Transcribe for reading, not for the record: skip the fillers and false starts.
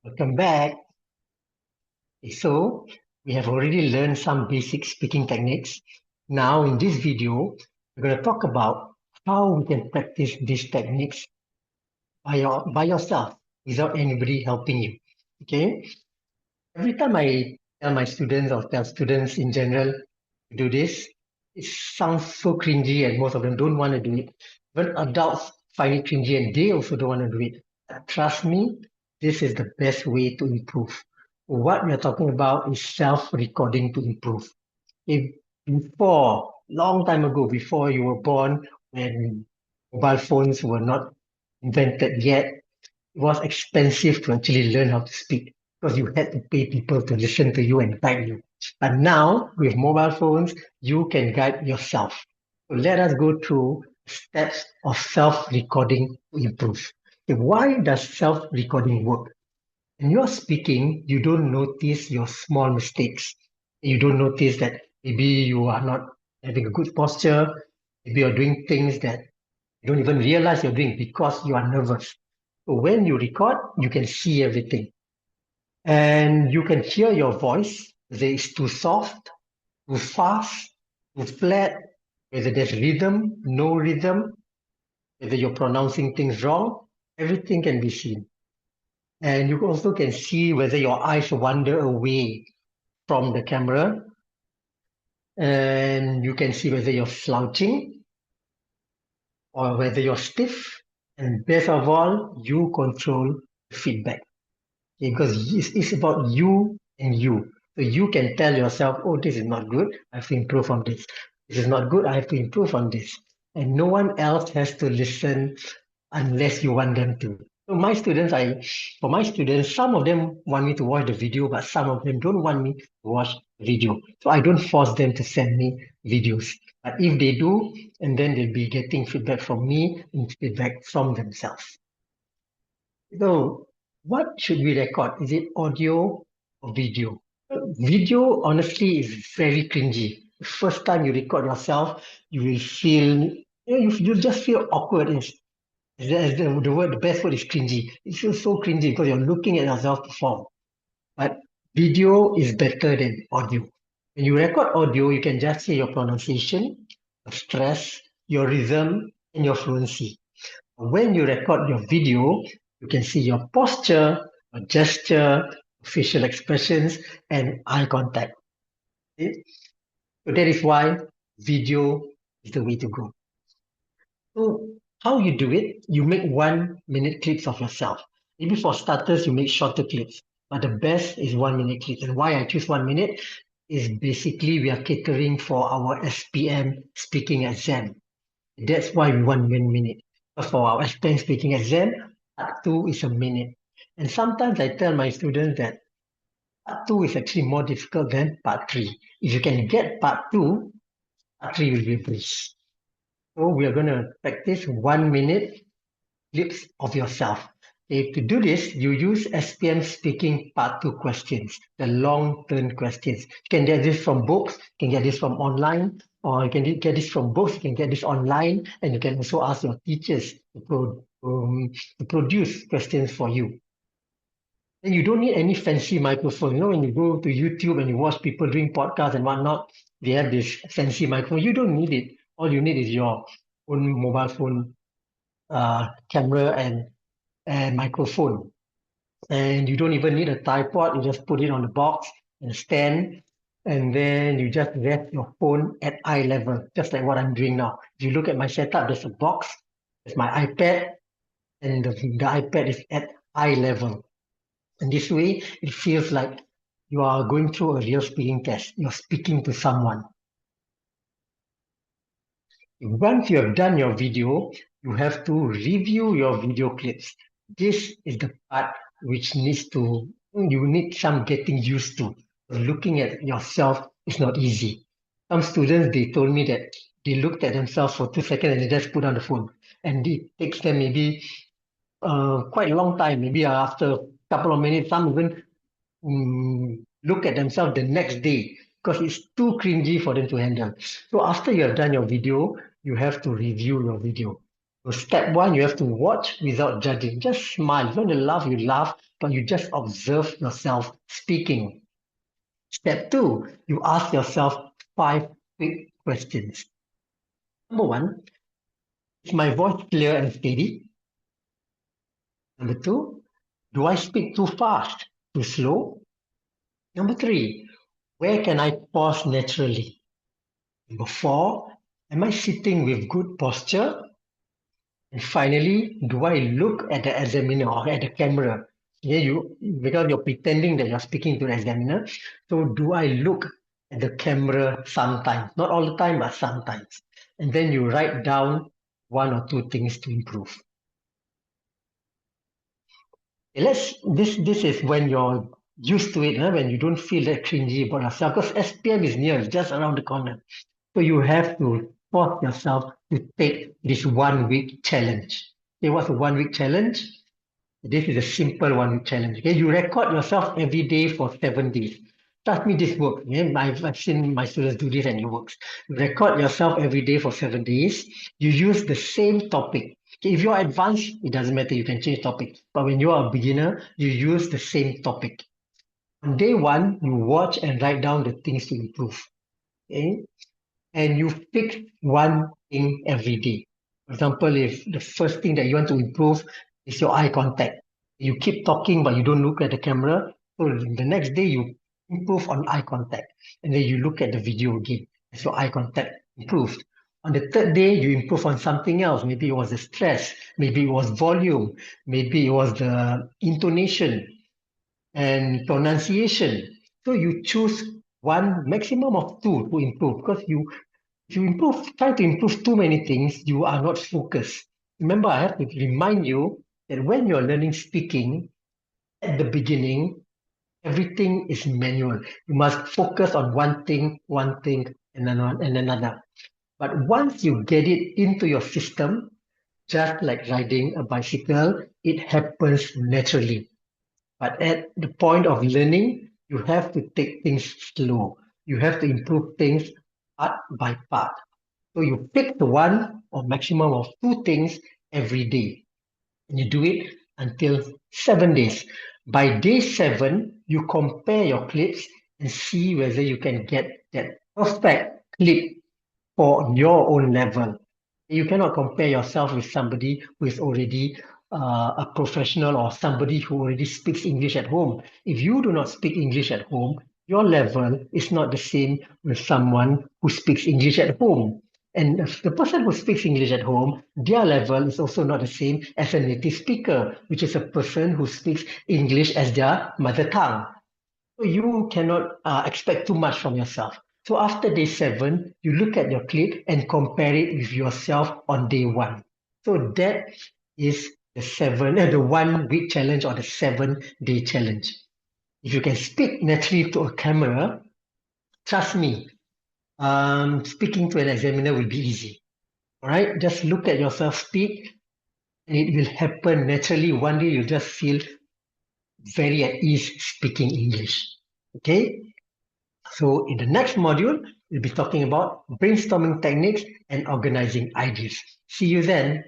Welcome back. So, we have already learned some basic speaking techniques. Now, in this video, we're going to talk about how we can practice these techniques by yourself without anybody helping you. Okay? Every time I tell my students or tell students in general to do this, it sounds so cringy and most of them don't want to do it. Even adults find it cringy and they also don't want to do it. But trust me, this is the best way to improve. What we are talking about is self-recording to improve. If before, long time ago, before you were born, when mobile phones were not invented yet, it was expensive to actually learn how to speak because you had to pay people to listen to you and guide you. But now, with mobile phones, you can guide yourself. So let us go through steps of self-recording to improve. Okay, why does self-recording work? When you're speaking, you don't notice your small mistakes. You don't notice that maybe you are not having a good posture. Maybe you're doing things that you don't even realize you're doing because you are nervous. So when you record, you can see everything. And you can hear your voice, whether it's too soft, too fast, too flat, whether there's rhythm, no rhythm, whether you're pronouncing things wrong, everything can be seen. And you also can see whether your eyes wander away from the camera, and you can see whether you're slouching or whether you're stiff. And best of all, you control the feedback. Okay, because it's about you and you. So you can tell yourself, oh, this is not good. I have to improve on this. This is not good. I have to improve on this. And no one else has to listen unless you want them to. So for my students, some of them want me to watch the video, but some of them don't want me to watch the video. So I don't force them to send me videos. But if they do, and then they'll be getting feedback from me and feedback from themselves. So what should we record? Is it audio or video? Video, honestly, is very cringy. The first time you record yourself, you will feel, you just feel awkward. The best word is cringy. It feels so cringy because you're looking at yourself perform. But video is better than audio. When you record audio, you can just hear your pronunciation, your stress, your rhythm, and your fluency. When you record your video, you can see your posture, your gesture, facial expressions, and eye contact. Okay? So that is why video is the way to go. So how you do it, you make 1 minute clips of yourself. Maybe for starters, you make shorter clips, but the best is 1 minute clips. And why I choose 1 minute is basically we are catering for our SPM speaking exam. That's why we want 1 minute. But for our SPM speaking exam, part two is a minute. And sometimes I tell my students that part two is actually more difficult than part three. If you can get part two, part three will be a breeze. So we are going to practice 1 minute clips of yourself. To do this, you use SPM speaking part 2 questions, the long-term questions. You can get this from books, you can get this from online, or you can get this from books, you can get this online, and you can also ask your teachers to produce questions for you. And you don't need any fancy microphone. When you go to YouTube and you watch people doing podcasts and whatnot, they have this fancy microphone. You don't need it. All you need is your own mobile phone camera and microphone. And you don't even need a tripod. You just put it on the box and a stand, and then you just rest your phone at eye level, just like what I'm doing now. If you look at my setup, there's a box, there's my iPad, and the iPad is at eye level. And this way, it feels like you are going through a real speaking test. You're speaking to someone. Once you have done your video, you have to review your video clips. This is the part which you need some getting used to. Looking at yourself is not easy. Some students, they told me that they looked at themselves for 2 seconds and they just put on the phone. And it takes them maybe quite a long time, maybe after a couple of minutes, some even look at themselves the next day because it's too cringy for them to handle. So after you have done your video, you have to review your video. So step one, you have to watch without judging. Just smile. If you want to laugh, you laugh, but you just observe yourself speaking. Step two, you ask yourself 5 quick questions. Number one, is my voice clear and steady? Number two, do I speak too fast, too slow? Number three, where can I pause naturally? Number four, am I sitting with good posture? And finally, do I look at the examiner or at the camera? Yeah, because you're pretending that you're speaking to the examiner. So do I look at the camera sometimes? Not all the time, but sometimes. And then you write down 1 or 2 things to improve. This is when you're used to it, huh? When you don't feel that cringy about yourself, because SPM is near, it's just around the corner. So you have to force yourself to take this 1 week challenge. Okay, what's a 1 week challenge? This is a simple 1 week challenge. Okay, you record yourself every day for 7 days. Trust me, this works. Okay? I've seen my students do this and it works. You record yourself every day for 7 days. You use the same topic. Okay, if you're advanced, it doesn't matter. You can change topic. But when you're a beginner, you use the same topic. On day one, you watch and write down the things to improve. Okay? And you fix one thing every day. For example, if the first thing that you want to improve is your eye contact, you keep talking but you don't look at the camera. So the next day you improve on eye contact, and then you look at the video again. As your eye contact improved. On the third day, you improve on something else. Maybe it was the stress, maybe it was volume, maybe it was the intonation and pronunciation. So you choose one maximum of 2 to improve, because if you try to improve too many things, you are not focused. Remember, I have to remind you that when you're learning speaking, at the beginning, everything is manual. You must focus on one thing, and another. But once you get it into your system, just like riding a bicycle, it happens naturally. But at the point of learning, you have to take things slow. You have to improve things part by part. So you pick the one or maximum of 2 things every day. And you do it until 7 days. By day 7, you compare your clips and see whether you can get that perfect clip for your own level. You cannot compare yourself with somebody who is already a professional or somebody who already speaks English at home. If you do not speak English at home, your level is not the same with someone who speaks English at home. And the person who speaks English at home, their level is also not the same as a native speaker, which is a person who speaks English as their mother tongue. So you cannot expect too much from yourself. So after day 7, you look at your clip and compare it with yourself on day 1. So that is the 1 week challenge or the 7-day challenge. If you can speak naturally to a camera, trust me, speaking to an examiner will be easy. All right, just look at yourself speak, and it will happen naturally. One day you'll just feel very at ease speaking English. Okay. So in the next module, we'll be talking about brainstorming techniques and organizing ideas. See you then.